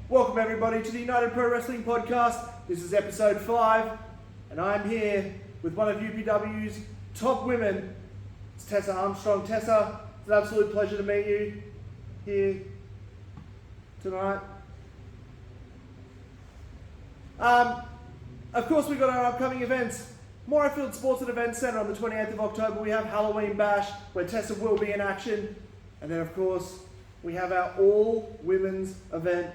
Welcome everybody to the United Pro Wrestling Podcast. This is episode 5 and I'm here with one of UPW's top women. It's Tessa Armstrong. Tessa, it's an absolute pleasure to meet you here tonight. Of course we've got our upcoming events. Morayfield Sports and Events Centre on the 28th of October. We have Halloween Bash where Tessa will be in action. And then of course we have our all-women's event,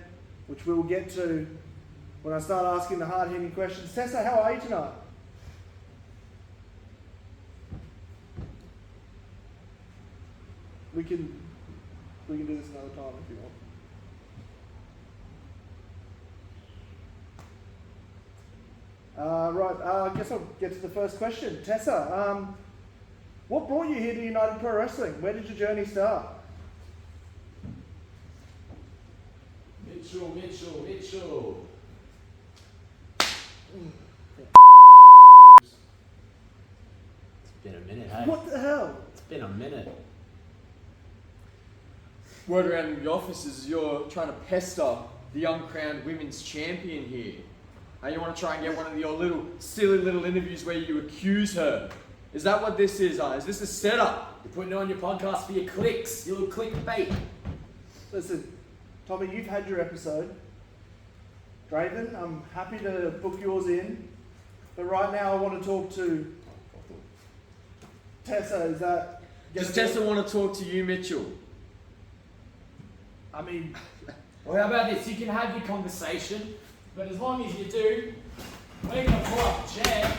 which we will get to when I start asking the hard-hitting questions. Tessa, how are you tonight? We can do this another time if you want. I guess I'll get to the first question. Tessa, what brought you here to United Pro Wrestling? Where did your journey start? Mitchell. It's been a minute, hey? What the hell? It's been a minute. Word around the office is you're trying to pester the uncrowned women's champion here. You want to try and get one of your little silly little interviews where you accuse her. Is that what this is? Is this a setup? You're putting it on your podcast for your clicks, your little clickbait. Listen, Tommy, you've had your episode. Draven, I'm happy to book yours in. But right now I want to talk to Tessa. Is that... Does Tessa want to talk to you, Mitchell? I mean... Well, how about this? You can have your conversation, but as long as you do, we're going to pull up a chair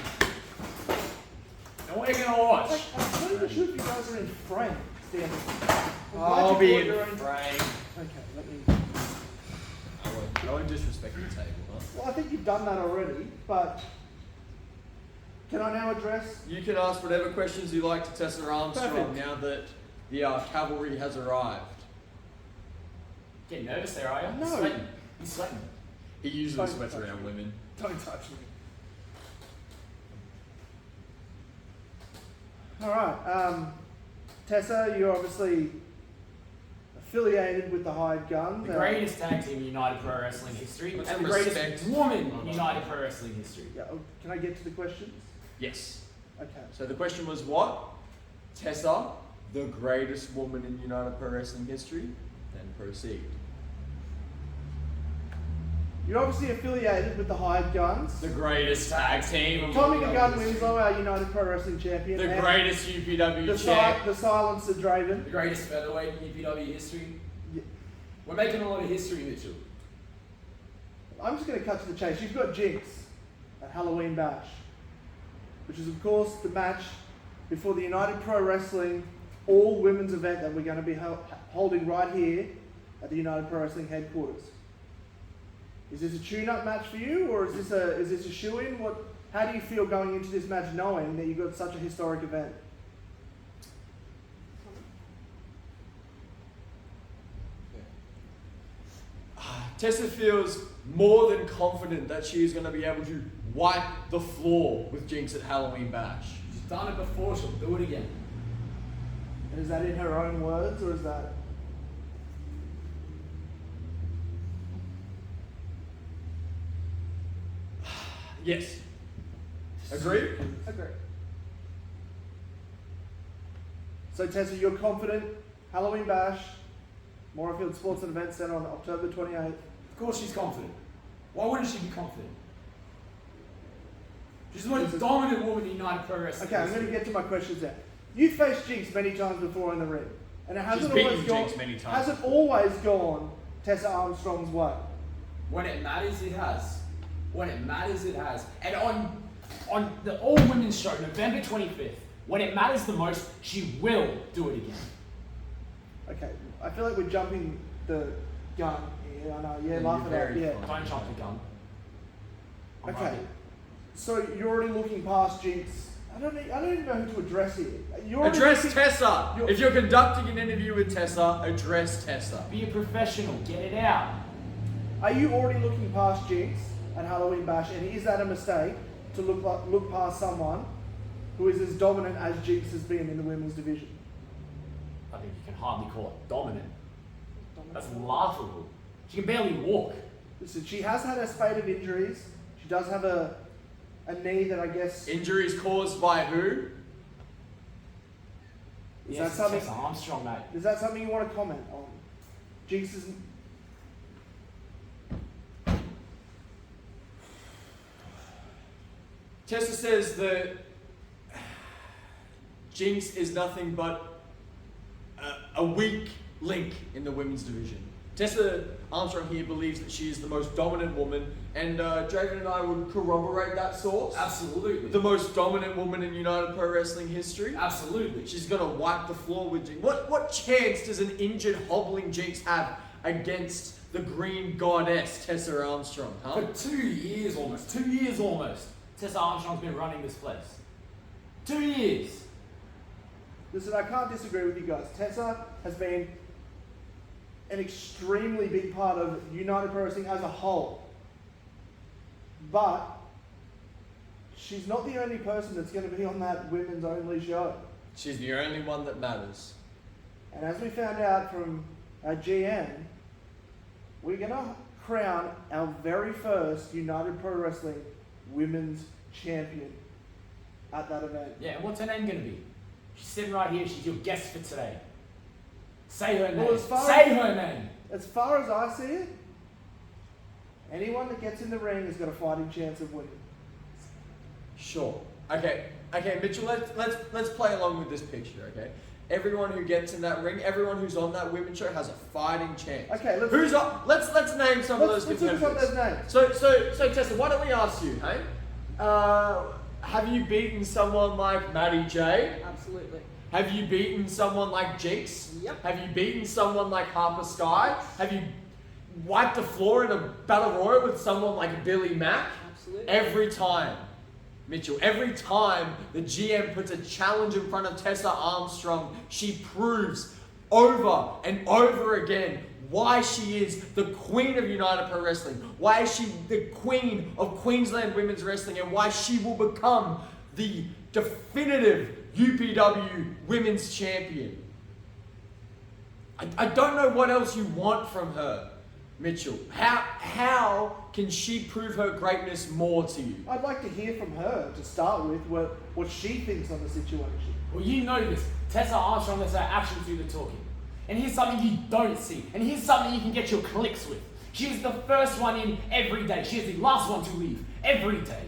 and we're going to watch. I'm not even sure if you guys are in frame, standing. I'll be in frame. Okay, let me... I won't disrespect the table, huh? Well, I think you've done that already, but... Can I now address... You can ask whatever questions you like to Tessa Armstrong. Perfect. Now that the cavalry has arrived. Getting nervous there, are you? No. He's sweating. He usually Don't sweats touch around me. women. Don't touch me. Alright, Tessa, you're obviously affiliated with the Hired Gun. The greatest tag team in United Pro Wrestling history, Put and some the greatest respect woman on in that. United Pro Wrestling history. Yeah, can I get to the questions? Yes. Okay. So the question was what? Tessa, the greatest woman in United Pro Wrestling history? Then proceed. You're obviously affiliated with the Hired Guns. The greatest tag team. Tommy the Gun Winslow, our United Pro Wrestling champion. The and greatest UPW the, champ. the Silencer Draven. The greatest featherweight in UPW history. Yeah. We're making a lot of history, Mitchell. I'm just going to cut to the chase. You've got Jinx at Halloween Bash, which is of course the match before the United Pro Wrestling all-women's event that we're going to be holding right here at the United Pro Wrestling headquarters. Is this a tune-up match for you, or is this a shoe-in? How do you feel going into this match knowing that you've got such a historic event? Tessa feels more than confident that she is going to be able to wipe the floor with Jinx at Halloween Bash. She's done it before, she'll do it again. And is that in her own words, or is that... Yes. Agree? Agree. So Tessa, you're confident, Halloween Bash, Morayfield Sports and Events Centre on October 28th. Of course she's confident. Why wouldn't she be confident? She's the most dominant woman in United Pro Wrestling. Okay, I'm going to get to my questions now. You've faced Jinx many times before in the ring, and it hasn't She's always beaten gone. Jinx many times Hasn't before. always gone Tessa Armstrong's way. When it matters, it has. When it matters, it has. And on the All Women's Show, November 25th, when it matters the most, she will do it again. Okay, I feel like we're jumping the gun here. I know, yeah, Yeah, laugh you're it out, very yeah. fine. Don't jump the gun. I'm Okay, right. so you're already looking past Jinx. I don't even know who to address here. You're already Address looking- Tessa! you're- If you're conducting an interview with Tessa, address Tessa. Be a professional, get it out. Are you already looking past Jinx at Halloween Bash, and is that a mistake to look past someone who is as dominant as Jinx has been in the women's division? I think you can hardly call it dominant. That's laughable. She can barely walk. Listen, she has had a spate of injuries. She does have a knee that I guess... Injuries caused by who? Is Yes, that something? Tessa Armstrong, mate. Is that something you want to comment on? Jinx is... Tessa says that Jinx is nothing but a weak link in the women's division. Tessa Armstrong here believes that she is the most dominant woman, and Draven and I would corroborate that source. Absolutely. The most dominant woman in United Pro Wrestling history. Absolutely. She's gonna wipe the floor with Jinx. What chance does an injured, hobbling Jinx have against the Green Goddess, Tessa Armstrong, huh? For 2 years almost, Tessa Armstrong's been running this place. 2 years. Listen, I can't disagree with you guys. Tessa has been an extremely big part of United Pro Wrestling as a whole. But she's not the only person that's going to be on that women's only show. She's the only one that matters. And as we found out from our GM, we're going to crown our very first United Pro Wrestling women's champion at that event. Yeah, and what's her name going to be? She's sitting right here. She's your guest for today. Say her name. Well, Her name. As far as I see it, anyone that gets in the ring has got a fighting chance of winning. Sure. Okay, Mitchell, let's play along with this picture, okay? Everyone who gets in that ring, everyone who's on that women's show has a fighting chance. Okay, let's name some of those let's competitors. look at some of those names. So Tessa, why don't we ask you, hey? Have you beaten someone like Maddie J? Absolutely. Have you beaten someone like Jinx? Yep. Have you beaten someone like Harper Sky? Have you wiped the floor in a battle royal with someone like Billy Mack? Absolutely. Every time, Mitchell, every time the GM puts a challenge in front of Tessa Armstrong, she proves over and over again why she is the queen of United Pro Wrestling, why is she the queen of Queensland Women's Wrestling, and why she will become the definitive UPW Women's Champion. I don't know what else you want from her, Mitchell. How can she prove her greatness more to you? I'd like to hear from her to start with what she thinks on the situation. Well, you know this. Tessa Armstrong lets her actions do the talking. And here's something you don't see. And here's something you can get your clicks with. She was the first one in every day. She is the last one to leave every day.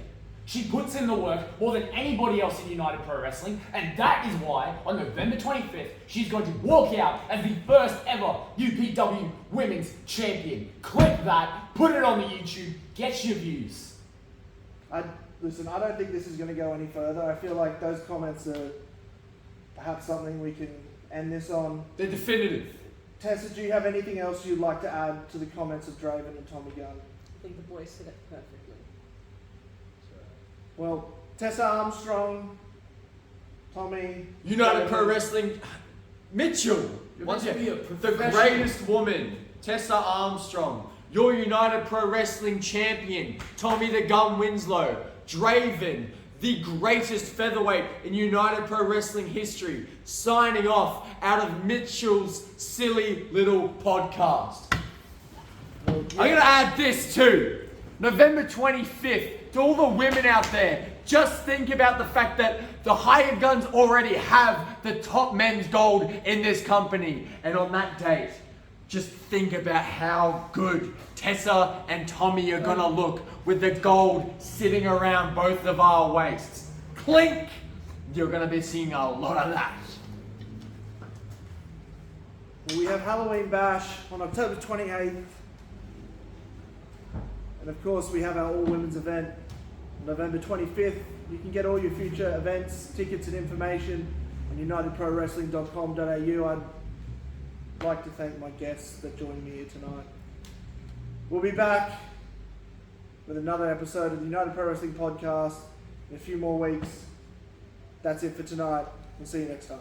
She puts in the work more than anybody else in United Pro Wrestling, and that is why on November 25th, she's going to walk out as the first ever UPW Women's Champion. Click that, put it on the YouTube, get your views. Listen, I don't think this is going to go any further. I feel like those comments are perhaps something we can end this on. They're definitive. Tessa, do you have anything else you'd like to add to the comments of Draven and Tommy Gunn? I think the boys said it perfectly. Well, Tessa Armstrong, Tommy... United Draven. Pro Wrestling, Mitchell, You're once meant to again, be a the professional. greatest woman, Tessa Armstrong, your United Pro Wrestling champion, Tommy the Gun Winslow, Draven, the greatest featherweight in United Pro Wrestling history, signing off out of Mitchell's silly little podcast. Well, I'm going to add this too. November 25th, to all the women out there, just think about the fact that the hired guns already have the top men's gold in this company. And on that date, just think about how good Tessa and Tommy are going to look with the gold sitting around both of our waists. Clink! You're going to be seeing a lot of that. We have Halloween Bash on October 28th. And of course, we have our all-women's event on November 25th. You can get all your future events, tickets and information on unitedprowrestling.com.au. I'd like to thank my guests that joined me here tonight. We'll be back with another episode of the United Pro Wrestling Podcast in a few more weeks. That's it for tonight. We'll see you next time.